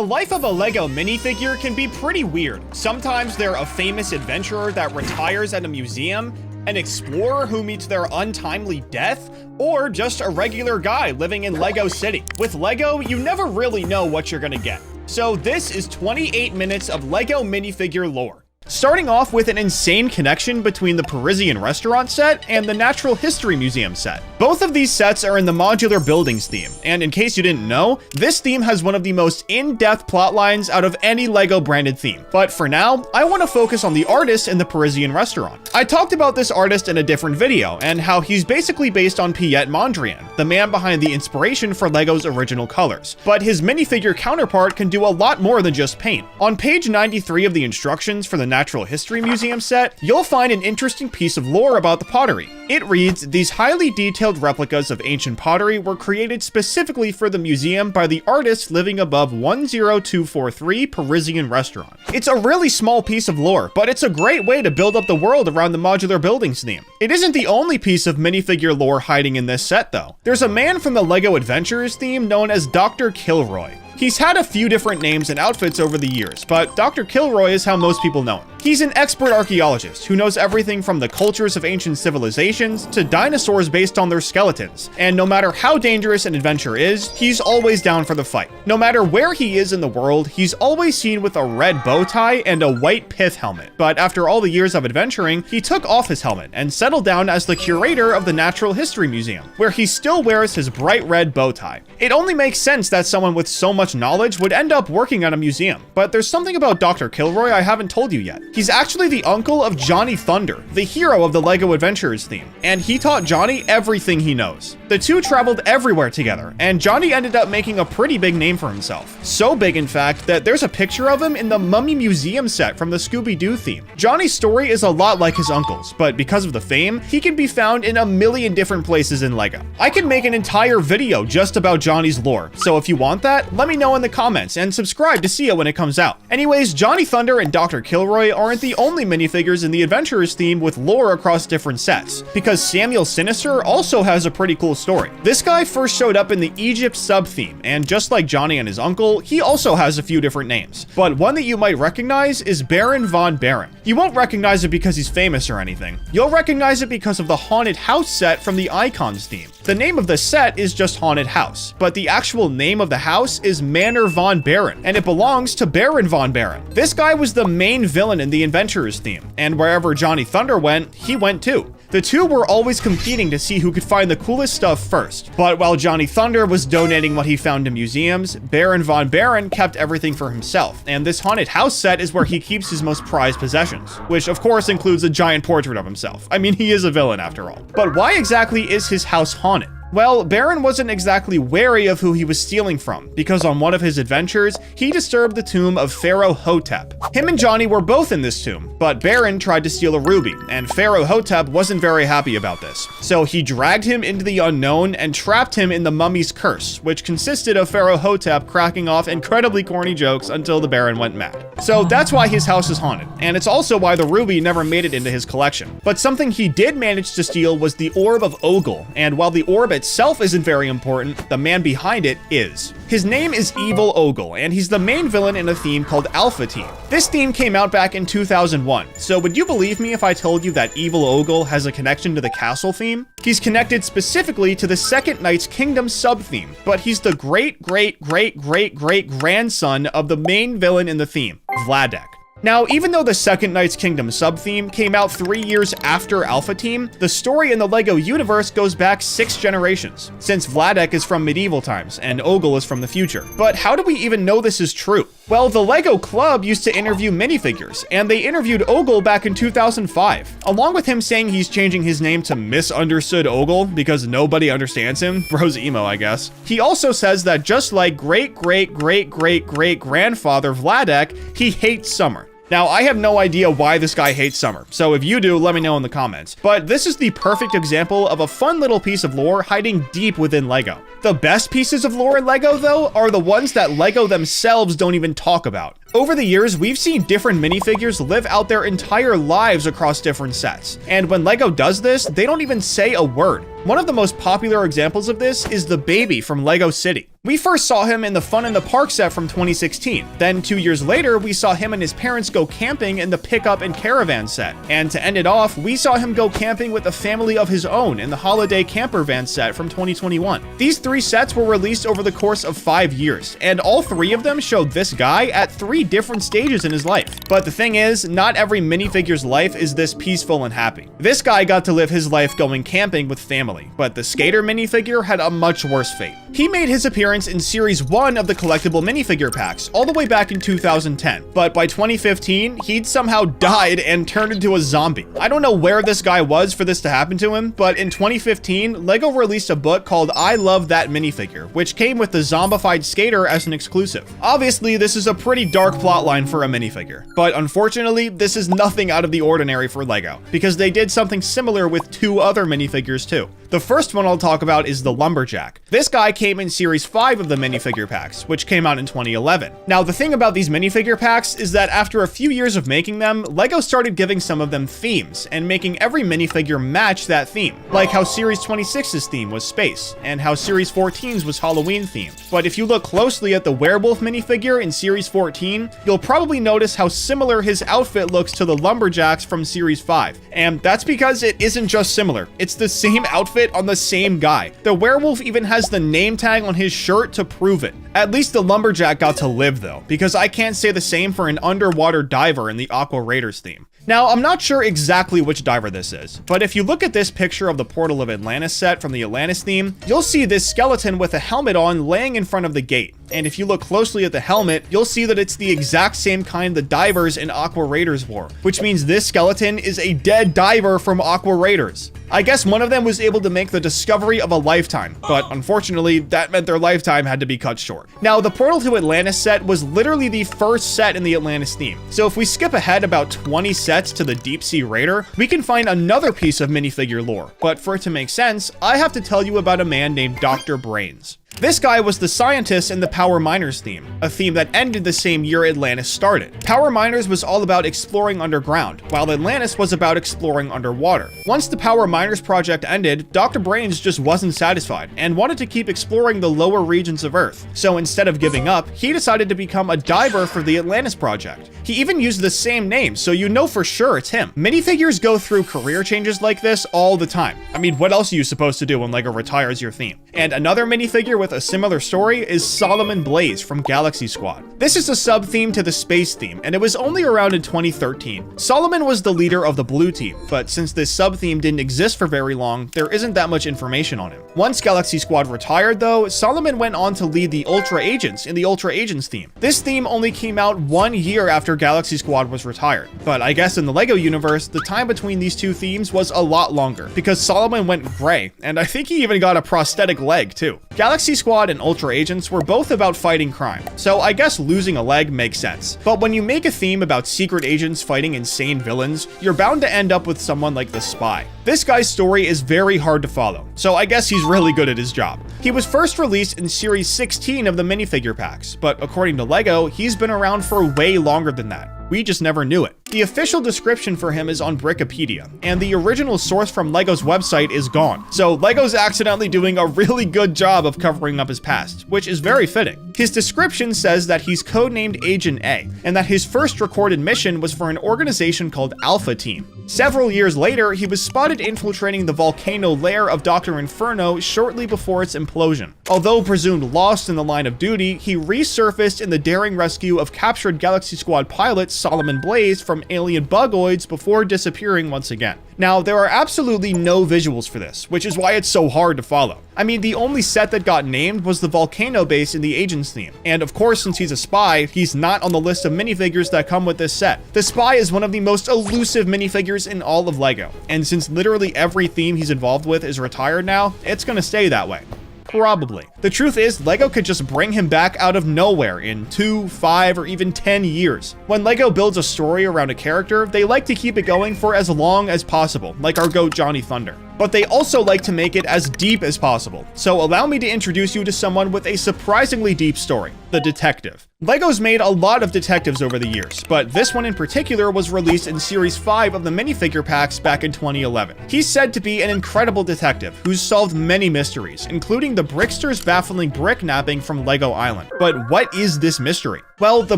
The life of a LEGO minifigure can be pretty weird. Sometimes they're a famous adventurer that retires at a museum, an explorer who meets their untimely death, or just a regular guy living in LEGO City. With LEGO, you never really know what you're gonna get. So this is 28 minutes of LEGO minifigure lore. Starting off with an insane connection between the Parisian restaurant set and the Natural History Museum set. Both of these sets are in the modular buildings theme, and in case you didn't know, this theme has one of the most in-depth plot lines out of any LEGO branded theme. But for now, I want to focus on the artist in the Parisian restaurant. I talked about this artist in a different video, and how he's basically based on Piet Mondrian, the man behind the inspiration for LEGO's original colors. But his minifigure counterpart can do a lot more than just paint. On page 93 of the instructions for the Natural History Museum set, you'll find an interesting piece of lore about the pottery. It reads, "These highly detailed replicas of ancient pottery were created specifically for the museum by the artist living above 10243 Parisian Restaurant." It's a really small piece of lore, but it's a great way to build up the world around the modular buildings theme. It isn't the only piece of minifigure lore hiding in this set though. There's a man from the LEGO Adventures theme known as Dr. Kilroy. He's had a few different names and outfits over the years, but Dr. Kilroy is how most people know him. He's an expert archaeologist who knows everything from the cultures of ancient civilizations to dinosaurs based on their skeletons. And no matter how dangerous an adventure is, he's always down for the fight. No matter where he is in the world, he's always seen with a red bow tie and a white pith helmet. But after all the years of adventuring, he took off his helmet and settled down as the curator of the Natural History Museum, where he still wears his bright red bow tie. It only makes sense that someone with so much knowledge would end up working at a museum. But there's something about Dr. Kilroy I haven't told you yet. He's actually the uncle of Johnny Thunder, the hero of the LEGO Adventures theme, and he taught Johnny everything he knows. The two traveled everywhere together, and Johnny ended up making a pretty big name for himself. So big, in fact, that there's a picture of him in the Mummy Museum set from the Scooby-Doo theme. Johnny's story is a lot like his uncle's, but because of the fame, he can be found in a million different places in LEGO. I can make an entire video just about Johnny's lore, so if you want that, let me know in the comments and subscribe to see it when it comes out. Anyways, Johnny Thunder and Dr. Kilroy aren't the only minifigures in the Adventurers theme with lore across different sets, because Samuel Sinister also has a pretty cool story. This guy first showed up in the Egypt sub-theme, and just like Johnny and his uncle, he also has a few different names. But one that you might recognize is Baron von Baron. You won't recognize it because he's famous or anything. You'll recognize it because of the Haunted House set from the Icons theme. The name of the set is just Haunted House, but the actual name of the house is Manor von Baron, and it belongs to Baron von Baron. This guy was the main villain in the Adventurers theme, and wherever Johnny Thunder went, he went too. The two were always competing to see who could find the coolest stuff first. But while Johnny Thunder was donating what he found to museums, Baron von Baron kept everything for himself. And this Haunted House set is where he keeps his most prized possessions, which of course includes a giant portrait of himself. I mean, he is a villain after all. But why exactly is his house haunted? Well, Baron wasn't exactly wary of who he was stealing from, because on one of his adventures, he disturbed the tomb of Pharaoh Hotep. Him and Johnny were both in this tomb, but Baron tried to steal a ruby, and Pharaoh Hotep wasn't very happy about this. So he dragged him into the unknown and trapped him in the mummy's curse, which consisted of Pharaoh Hotep cracking off incredibly corny jokes until the Baron went mad. So that's why his house is haunted, and it's also why the ruby never made it into his collection. But something he did manage to steal was the Orb of Ogle, and while the orb itself isn't very important, the man behind it is. His name is Evil Ogle, and he's the main villain in a theme called Alpha Team. This theme came out back in 2001, so would you believe me if I told you that Evil Ogle has a connection to the castle theme? He's connected specifically to the Second Knight's Kingdom sub-theme, but he's the great-great-great-great-great-grandson of the main villain in the theme, Vladek. Now, even though the Second Knight's Kingdom sub-theme came out 3 years after Alpha Team, the story in the LEGO universe goes back 6 generations, since Vladek is from medieval times and Ogle is from the future. But how do we even know this is true? Well, the LEGO Club used to interview minifigures, and they interviewed Ogle back in 2005. Along with him saying he's changing his name to Misunderstood Ogle because nobody understands him, bro's emo, I guess. He also says that just like great-great-great-great-great-grandfather Vladek, he hates summer. Now, I have no idea why this guy hates summer, so if you do, let me know in the comments. But this is the perfect example of a fun little piece of lore hiding deep within LEGO. The best pieces of lore in LEGO, though, are the ones that LEGO themselves don't even talk about. Over the years, we've seen different minifigures live out their entire lives across different sets. And when LEGO does this, they don't even say a word. One of the most popular examples of this is the baby from Lego City. We first saw him in the Fun in the Park set from 2016. Then 2 years later, we saw him and his parents go camping in the Pickup and Caravan set. And to end it off, we saw him go camping with a family of his own in the Holiday Camper Van set from 2021. These 3 sets were released over the course of 5 years, and all 3 of them showed this guy at 3 different stages in his life. But the thing is, not every minifigure's life is this peaceful and happy. This guy got to live his life going camping with family, but the skater minifigure had a much worse fate. He made his appearance in Series 1 of the collectible minifigure packs, all the way back in 2010, but by 2015, he'd somehow died and turned into a zombie. I don't know where this guy was for this to happen to him, but in 2015, LEGO released a book called I Love That Minifigure, which came with the zombified skater as an exclusive. Obviously, this is a pretty dark plotline for a minifigure, but unfortunately, this is nothing out of the ordinary for LEGO, because they did something similar with 2 other minifigures too. The first one I'll talk about is the Lumberjack. This guy came in Series 5 of the minifigure packs, which came out in 2011. Now, the thing about these minifigure packs is that after a few years of making them, LEGO started giving some of them themes, and making every minifigure match that theme. Like how Series 26's theme was space, and how Series 14's was Halloween themed. But if you look closely at the werewolf minifigure in Series 14, you'll probably notice how similar his outfit looks to the Lumberjacks from Series 5. And that's because it isn't just similar, it's the same outfit on the same guy. The werewolf even has the name tag on his shirt to prove it. At least the Lumberjack got to live though, because I can't say the same for an underwater diver in the Aqua Raiders theme. Now, I'm not sure exactly which diver this is, but if you look at this picture of the Portal of Atlantis set from the Atlantis theme, you'll see this skeleton with a helmet on laying in front of the gate. And if you look closely at the helmet, you'll see that it's the exact same kind the divers in Aqua Raiders wore, which means this skeleton is a dead diver from Aqua Raiders. I guess one of them was able to make the discovery of a lifetime, but unfortunately, that meant their lifetime had to be cut short. Now, the Portal to Atlantis set was literally the first set in the Atlantis theme, so if we skip ahead about 20 sets to the Deep Sea Raider, we can find another piece of minifigure lore. But for it to make sense, I have to tell you about a man named Dr. Brains. This guy was the scientist in the Power Miners theme, a theme that ended the same year Atlantis started. Power Miners was all about exploring underground, while Atlantis was about exploring underwater. Once the Power Miners project ended, Dr. Brains just wasn't satisfied and wanted to keep exploring the lower regions of Earth. So instead of giving up, he decided to become a diver for the Atlantis project. He even used the same name, so you know for sure it's him. Minifigures go through career changes like this all the time. I mean, what else are you supposed to do when LEGO retires your theme? And another minifigure with a similar story is Solomon Blaze from Galaxy Squad. This is a sub-theme to the space theme, and it was only around in 2013. Solomon was the leader of the blue team, but since this sub-theme didn't exist for very long, there isn't that much information on him. Once Galaxy Squad retired though, Solomon went on to lead the Ultra Agents in the Ultra Agents theme. This theme only came out 1 year after Galaxy Squad was retired, but I guess in the LEGO universe, the time between these 2 themes was a lot longer, because Solomon went gray, and I think he even got a prosthetic leg too. Galaxy Squad and Ultra Agents were both about fighting crime, so I guess losing a leg makes sense. But when you make a theme about secret agents fighting insane villains, you're bound to end up with someone like the Spy. This guy's story is very hard to follow, so I guess he's really good at his job. He was first released in Series 16 of the minifigure packs, but according to LEGO, he's been around for way longer than that. We just never knew it. The official description for him is on Brickopedia, and the original source from LEGO's website is gone. So LEGO's accidentally doing a really good job of covering up his past, which is very fitting. His description says that he's codenamed Agent A, and that his first recorded mission was for an organization called Alpha Team. Several years later, he was spotted infiltrating the volcano lair of Dr. Inferno shortly before its implosion. Although presumed lost in the line of duty, he resurfaced in the daring rescue of captured Galaxy Squad pilot Solomon Blaze from alien bugoids before disappearing once again. Now, there are absolutely no visuals for this, which is why it's so hard to follow. I mean, the only set that got named was the volcano base in the Agents theme. And of course, since he's a spy, he's not on the list of minifigures that come with this set. The Spy is one of the most elusive minifigures in all of LEGO. And since literally every theme he's involved with is retired now, it's gonna stay that way. Probably. The truth is, LEGO could just bring him back out of nowhere in 2, 5, or even 10 years. When LEGO builds a story around a character, they like to keep it going for as long as possible, like our GOAT Johnny Thunder. but they also like to make it as deep as possible. So allow me to introduce you to someone with a surprisingly deep story, the detective. LEGO's made a lot of detectives over the years, but this one in particular was released in Series 5 of the minifigure packs back in 2011. He's said to be an incredible detective who's solved many mysteries, including the Brickster's baffling brick napping from LEGO Island. But what is this mystery? Well, the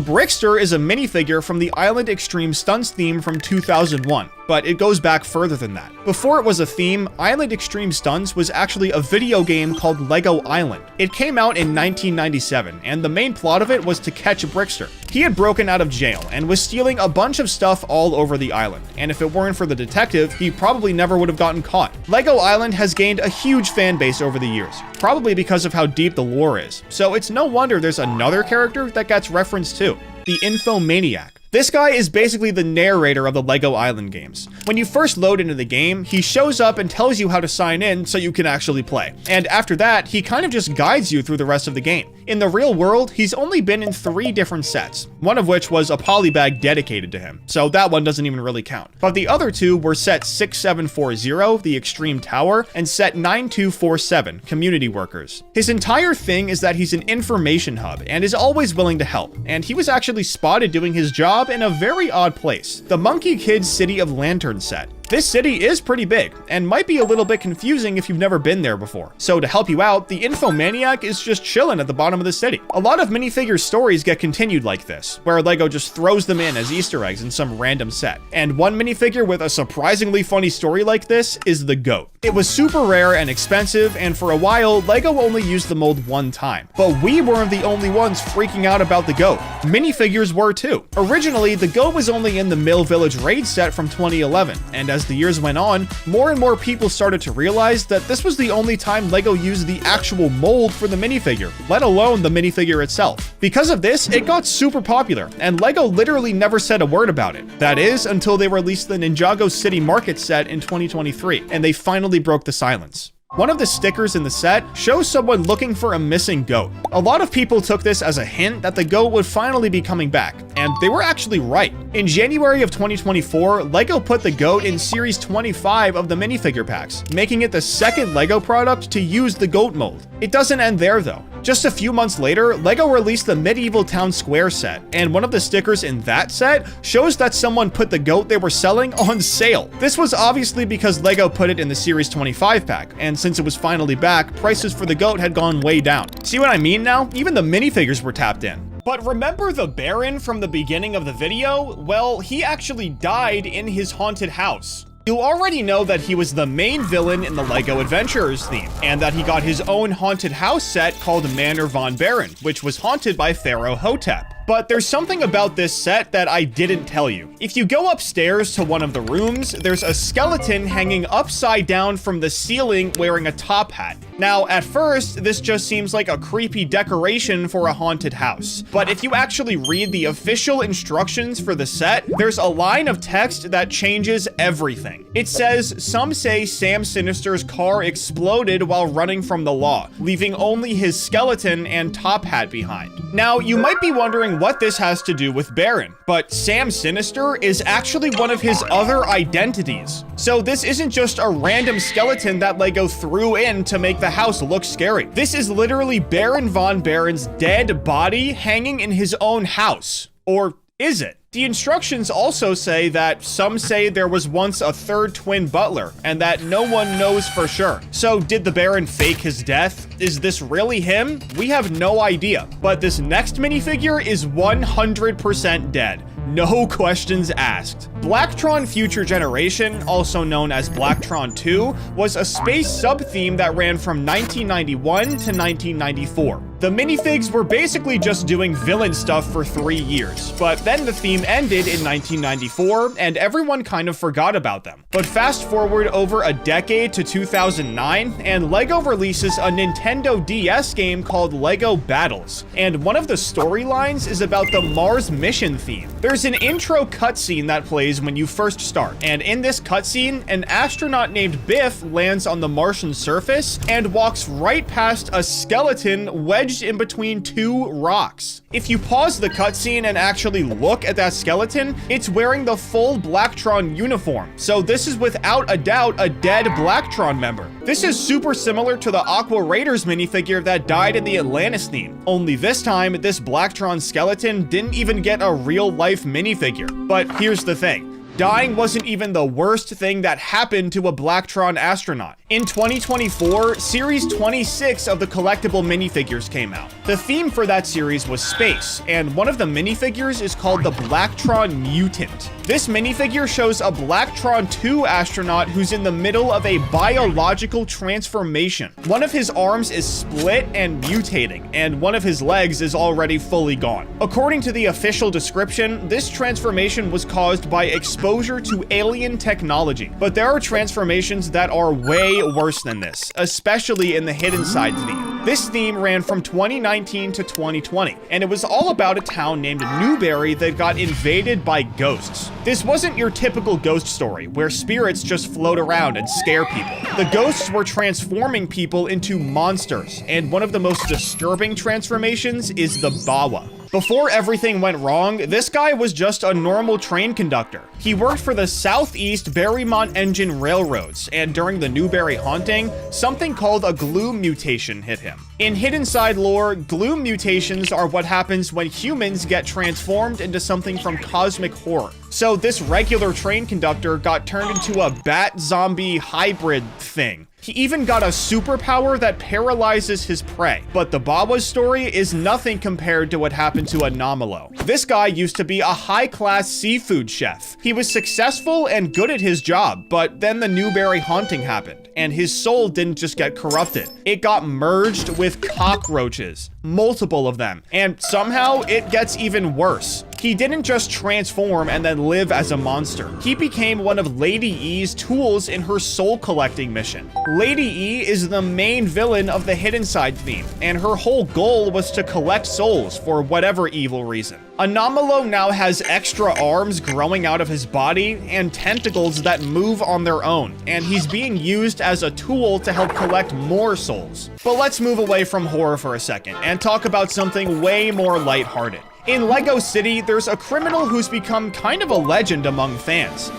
Brickster is a minifigure from the Island Extreme Stunts theme from 2001, but it goes back further than that. Before it was a theme, Island Extreme Stunts was actually a video game called LEGO Island. It came out in 1997, and the main plot of it was to catch a Brickster. He had broken out of jail and was stealing a bunch of stuff all over the island, and if it weren't for the detective, he probably never would have gotten caught. LEGO Island has gained a huge fan base over the years, probably because of how deep the lore is, so it's no wonder there's another character that gets referenced too, the Infomaniac. This guy is basically the narrator of the LEGO Island games. When you first load into the game, he shows up and tells you how to sign in so you can actually play. And after that, he kind of just guides you through the rest of the game. In the real world, he's only been in 3 different sets, one of which was a polybag dedicated to him, so that one doesn't even really count. But the other 2 were set 6740, the Extreme Tower, and set 9247, Community Workers. His entire thing is that he's an information hub and is always willing to help, and he was actually spotted doing his job in a very odd place, the Monkey Kid City of Lantern set. This city is pretty big, and might be a little bit confusing if you've never been there before. So to help you out, the Infomaniac is just chilling at the bottom of the city. A lot of minifigure stories get continued like this, where LEGO just throws them in as Easter eggs in some random set. And one minifigure with a surprisingly funny story like this is the goat. It was super rare and expensive, and for a while, LEGO only used the mold one time. But we weren't the only ones freaking out about the goat. Minifigures were too. Originally, the goat was only in the Mill Village raid set from 2011, and as the years went on, more and more people started to realize that this was the only time LEGO used the actual mold for the minifigure, let alone the minifigure itself. Because of this, it got super popular, and LEGO literally never said a word about it. That is, until they released the Ninjago City Market set in 2023, and they finally broke the silence. One of the stickers in the set shows someone looking for a missing goat. A lot of people took this as a hint that the goat would finally be coming back, and they were actually right. In January of 2024, LEGO put the goat in Series 25 of the minifigure packs, making it the second LEGO product to use the goat mold. It doesn't end there though. Just a few months later, LEGO released the Medieval Town Square set, and one of the stickers in that set shows that someone put the goat they were selling on sale. This was obviously because LEGO put it in the Series 25 pack, and since it was finally back, prices for the goat had gone way down. See what I mean now? Even the minifigures were tapped in. But remember the Baron from the beginning of the video? Well, he actually died in his haunted house. You already know that he was the main villain in the LEGO Adventurers theme, and that he got his own haunted house set called Manor von Baron, which was haunted by Pharaoh Hotep. But there's something about this set that I didn't tell you. If you go upstairs to one of the rooms, there's a skeleton hanging upside down from the ceiling wearing a top hat. Now, at first, this just seems like a creepy decoration for a haunted house. But if you actually read the official instructions for the set, there's a line of text that changes everything. It says, "Some say Sam Sinister's car exploded while running from the law, leaving only his skeleton and top hat behind." Now, you might be wondering what this has to do with Baron, but Sam Sinister is actually one of his other identities. So this isn't just a random skeleton that LEGO threw in to make the house look scary. This is literally Baron von Baron's dead body hanging in his own house. Or is it? The instructions also say that some say there was once a third twin butler, and that no one knows for sure. So did the Baron fake his death? Is this really him? We have no idea. But this next minifigure is 100% dead. No questions asked. Blacktron Future Generation, also known as Blacktron 2, was a space sub-theme that ran from 1991 to 1994. The minifigs were basically just doing villain stuff for 3 years, but then the theme ended in 1994, and everyone kind of forgot about them. But fast forward over a decade to 2009, and LEGO releases a Nintendo DS game called LEGO Battles, and one of the storylines is about the Mars mission theme. There's an intro cutscene that plays when you first start, and in this cutscene, an astronaut named Biff lands on the Martian surface and walks right past a skeleton wedged wedged in between two rocks. If you pause the cutscene and actually look at that skeleton, it's wearing the full Blacktron uniform. So this is without a doubt a dead Blacktron member. This is super similar to the Aqua Raiders minifigure that died in the Atlantis theme. Only this time, this Blacktron skeleton didn't even get a real-life minifigure. But here's the thing. Dying wasn't even the worst thing that happened to a Blacktron astronaut. In 2024, Series 26 of the collectible minifigures came out. The theme for that series was space, and one of the minifigures is called the Blacktron Mutant. This minifigure shows a Blacktron 2 astronaut who's in the middle of a biological transformation. One of his arms is split and mutating, and one of his legs is already fully gone. According to the official description, this transformation was caused by exposure to alien technology. But there are transformations that are way worse than this, especially in the Hidden Side theme. This theme ran from 2019 to 2020, and it was all about a town named Newberry that got invaded by ghosts. This wasn't your typical ghost story, where spirits just float around and scare people. The ghosts were transforming people into monsters, and one of the most disturbing transformations is the Bawa. Before everything went wrong, this guy was just a normal train conductor. He worked for the Southeast Berrymont Engine Railroads, and during the Newberry haunting, something called a gloom mutation hit him. In Hidden Side lore, gloom mutations are what happens when humans get transformed into something from cosmic horror. So this regular train conductor got turned into a bat zombie hybrid thing. He even got a superpower that paralyzes his prey. But the Bawa's story is nothing compared to what happened to Anomalo. This guy used to be a high-class seafood chef. He was successful and good at his job, but then the Newberry haunting happened, and his soul didn't just get corrupted. It got merged with cockroaches, multiple of them, and somehow it gets even worse. He didn't just transform and then live as a monster. He became one of Lady E's tools in her soul collecting mission. Lady E is the main villain of the Hidden Side theme, and her whole goal was to collect souls for whatever evil reason. Anomalo now has extra arms growing out of his body and tentacles that move on their own, and he's being used as a tool to help collect more souls. But let's move away from horror for a second and talk about something way more lighthearted. In Lego City, there's a criminal who's become kind of a legend among fans,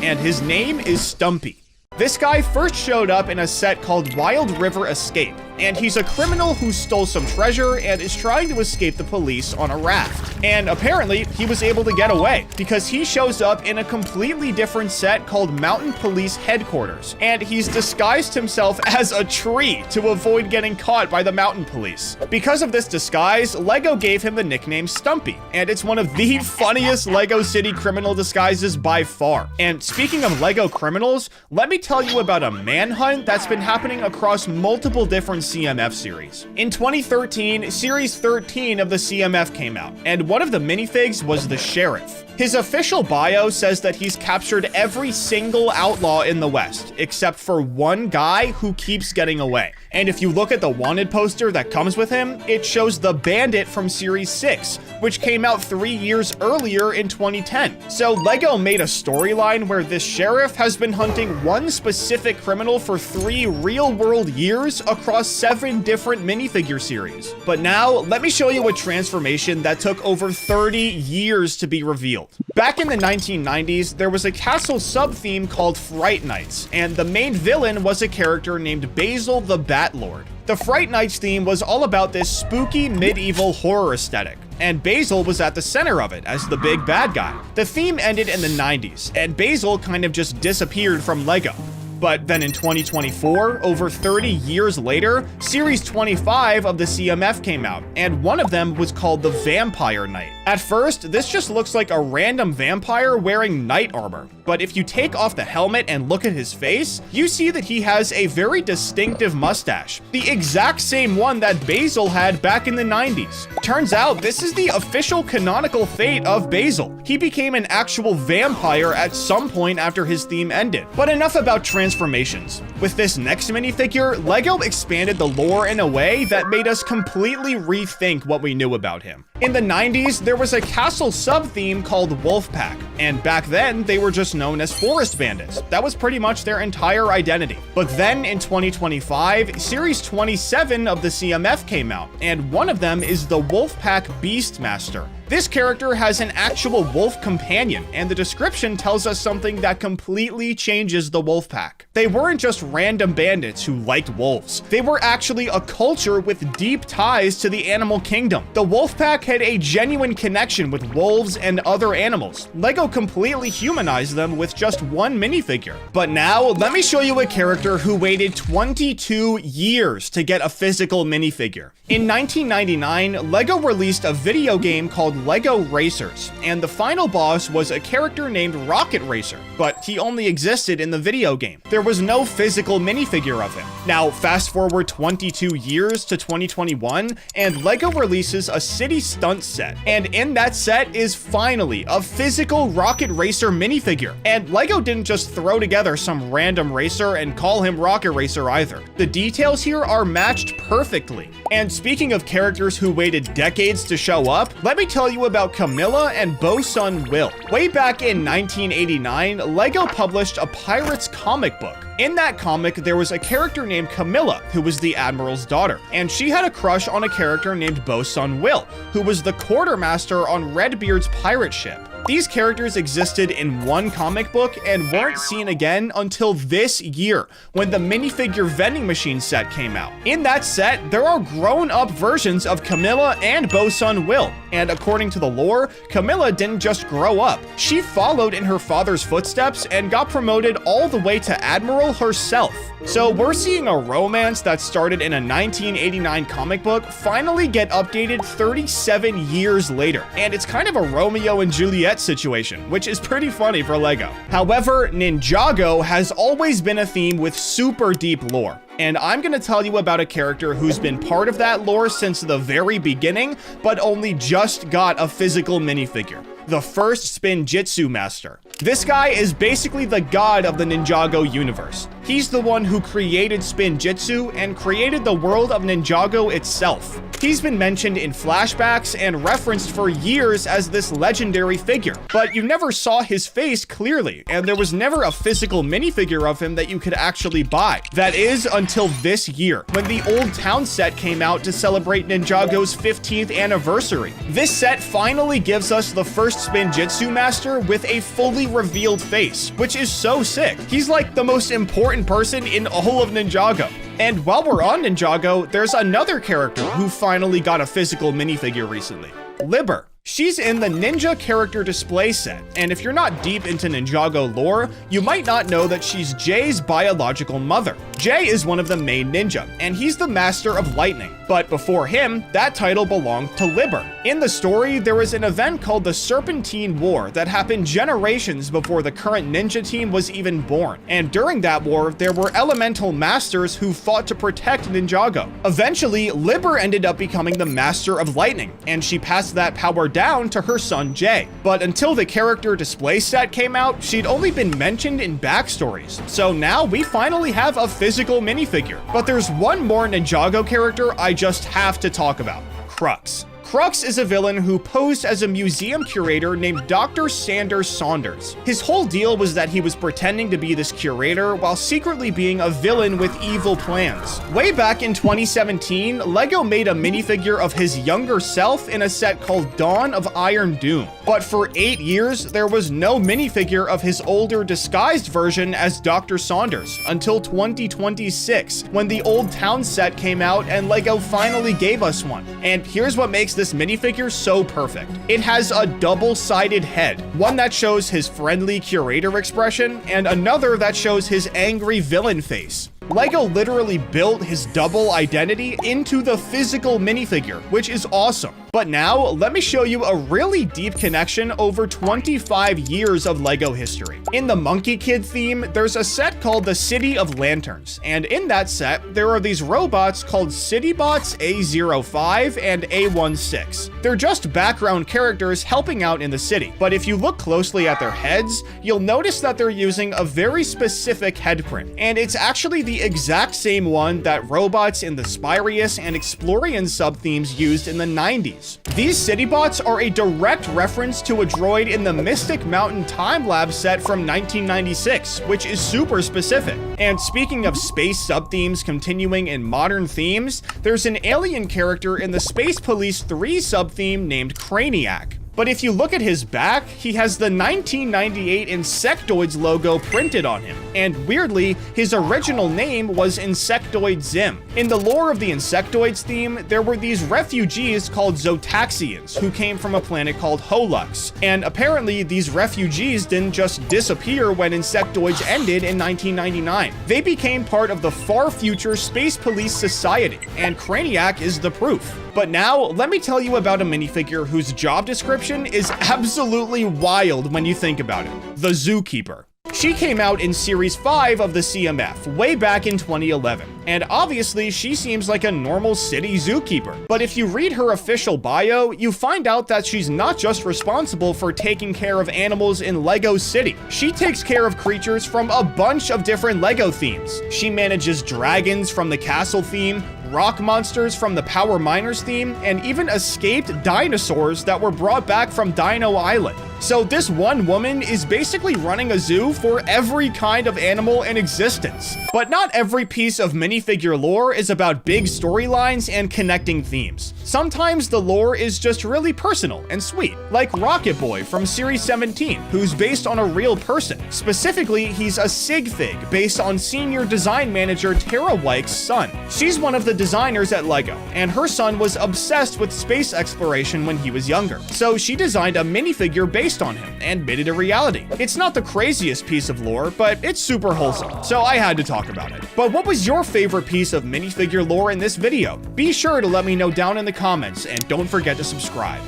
and his name is Stumpy. This guy first showed up in a set called Wild River Escape, and he's a criminal who stole some treasure and is trying to escape the police on a raft. And apparently, he was able to get away because he shows up in a completely different set called Mountain Police Headquarters, and he's disguised himself as a tree to avoid getting caught by the mountain police. Because of this disguise, Lego gave him the nickname Stumpy, and it's one of the funniest Lego City criminal disguises by far. And speaking of Lego criminals, let me tell you about a manhunt that's been happening across multiple different CMF series. In 2013, Series 13 of the CMF came out, and one of the minifigs was the Sheriff. His official bio says that he's captured every single outlaw in the West, except for one guy who keeps getting away. And if you look at the wanted poster that comes with him, it shows the Bandit from Series 6, which came out 3 years earlier in 2010. So Lego made a storyline where this sheriff has been hunting one specific criminal for 3 real-world years across 7 different minifigure series. But now, let me show you a transformation that took over 30 years to be revealed. Back in the 1990s, there was a castle sub-theme called Fright Nights, and the main villain was a character named Basil the Batlord. The Fright Nights theme was all about this spooky medieval horror aesthetic, and Basil was at the center of it as the big bad guy. The theme ended in the 90s, and Basil kind of just disappeared from Lego. But then in 2024, over 30 years later, Series 25 of the CMF came out, and one of them was called the Vampire Knight. At first, this just looks like a random vampire wearing knight armor. But if you take off the helmet and look at his face, you see that he has a very distinctive mustache, the exact same one that Basil had back in the 90s. Turns out, this is the official canonical fate of Basil. He became an actual vampire at some point after his theme ended. But enough about transformations. With this next minifigure, LEGO expanded the lore in a way that made us completely rethink what we knew about him. In the 90s, there was a castle sub-theme called Wolfpack, and back then, they were just known as forest bandits. That was pretty much their entire identity. But then in 2025, Series 27 of the CMF came out, and one of them is the Wolfpack Beastmaster. This character has an actual wolf companion, and the description tells us something that completely changes the Wolfpack. They weren't just random bandits who liked wolves. They were actually a culture with deep ties to the animal kingdom. The Wolfpack had a genuine connection with wolves and other animals. LEGO completely humanized them with just one minifigure. But now, let me show you a character who waited 22 years to get a physical minifigure. In 1999, LEGO released a video game called LEGO Racers, and the final boss was a character named Rocket Racer, but he only existed in the video game. There was no physical minifigure of him. Now, fast forward 22 years to 2021, and LEGO releases a city stunt set, and in that set is finally a physical Rocket Racer minifigure. And LEGO didn't just throw together some random racer and call him Rocket Racer either. The details here are matched perfectly. And speaking of characters who waited decades to show up, let me tell you about Camilla and Bosun Will. Way back in 1989, LEGO published a Pirates comic book. In that comic, there was a character named Camilla, who was the Admiral's daughter, and she had a crush on a character named Bosun Will, who was the quartermaster on Redbeard's pirate ship. These characters existed in one comic book and weren't seen again until this year, when the minifigure vending machine set came out. In that set, there are grown-up versions of Camilla and Bosun Will, and according to the lore, Camilla didn't just grow up. She followed in her father's footsteps and got promoted all the way to Admiral herself. So we're seeing a romance that started in a 1989 comic book finally get updated 37 years later, and it's kind of a Romeo and Juliet situation, which is pretty funny for LEGO. However, Ninjago has always been a theme with super deep lore. And I'm gonna tell you about a character who's been part of that lore since the very beginning, but only just got a physical minifigure. The first Spin Jitsu Master. This guy is basically the god of the Ninjago universe. He's the one who created Spin Jitsu and created the world of Ninjago itself. He's been mentioned in flashbacks and referenced for years as this legendary figure, but you never saw his face clearly, and there was never a physical minifigure of him that you could actually buy. That is until this year, when the Old Town set came out to celebrate Ninjago's 15th anniversary. This set finally gives us the first Spin Jitsu Master with a fully revealed face, which is so sick. He's like the most important person in all of Ninjago. And while we're on Ninjago, there's another character who finally got a physical minifigure recently. Liber. She's in the Ninja Character Display set, and if you're not deep into Ninjago lore, you might not know that she's Jay's biological mother. Jay is one of the main ninja, and he's the Master of Lightning. But before him, that title belonged to Liber. In the story, there was an event called the Serpentine War that happened generations before the current ninja team was even born. And during that war, there were elemental masters who fought to protect Ninjago. Eventually, Liber ended up becoming the Master of Lightning, and she passed that power down to her son Jay. But until the character display set came out, she'd only been mentioned in backstories. So now we finally have a physical minifigure. But there's one more Ninjago character I just have to talk about: Krux. Krux is a villain who posed as a museum curator named Dr. Sanders Saunders. His whole deal was that he was pretending to be this curator while secretly being a villain with evil plans. Way back in 2017, LEGO made a minifigure of his younger self in a set called Dawn of Iron Doom. But for 8 years, there was no minifigure of his older disguised version as Dr. Saunders until 2026, when the Old Town set came out and LEGO finally gave us one. And here's what makes this minifigure so perfect. It has a double-sided head, one that shows his friendly curator expression and another that shows his angry villain face. LEGO literally built his double identity into the physical minifigure, which is awesome. But now, let me show you a really deep connection over 25 years of LEGO history. In the Monkey Kid theme, there's a set called the City of Lanterns, and in that set, there are these robots called Citybots A05 and A16. They're just background characters helping out in the city, but if you look closely at their heads, you'll notice that they're using a very specific head print, and it's actually the exact same one that robots in the Spyrius and Explorian sub-themes used in the 90s. These Citybots are a direct reference to a droid in the Mystic Mountain time-lapse set from 1996, which is super specific. And speaking of space sub-themes continuing in modern themes, there's an alien character in the Space Police 3 sub-theme named Craniac. But if you look at his back, he has the 1998 Insectoids logo printed on him. And weirdly, his original name was Insectoid Zim. In the lore of the Insectoids theme, there were these refugees called Zotaxians who came from a planet called Holux. And apparently, these refugees didn't just disappear when Insectoids ended in 1999. They became part of the far future Space Police Society, and Craniac is the proof. But now, let me tell you about a minifigure whose job description is absolutely wild when you think about it. The Zookeeper. She came out in Series 5 of the CMF, way back in 2011. And obviously, she seems like a normal city zookeeper. But if you read her official bio, you find out that she's not just responsible for taking care of animals in LEGO City. She takes care of creatures from a bunch of different LEGO themes. She manages dragons from the castle theme, rock monsters from the Power Miners theme, and even escaped dinosaurs that were brought back from Dino Island. So this one woman is basically running a zoo for every kind of animal in existence. But not every piece of minifigure lore is about big storylines and connecting themes. Sometimes the lore is just really personal and sweet, like Rocket Boy from Series 17, who's based on a real person. Specifically, he's a sig fig based on senior design manager Tara Weich's son. She's one of the designers at LEGO, and her son was obsessed with space exploration when he was younger. So she designed a minifigure based on him and made it a reality. It's not the craziest piece of lore, but it's super wholesome, so I had to talk about it. But what was your favorite piece of minifigure lore in this video? Be sure to let me know down in the comments, and don't forget to subscribe.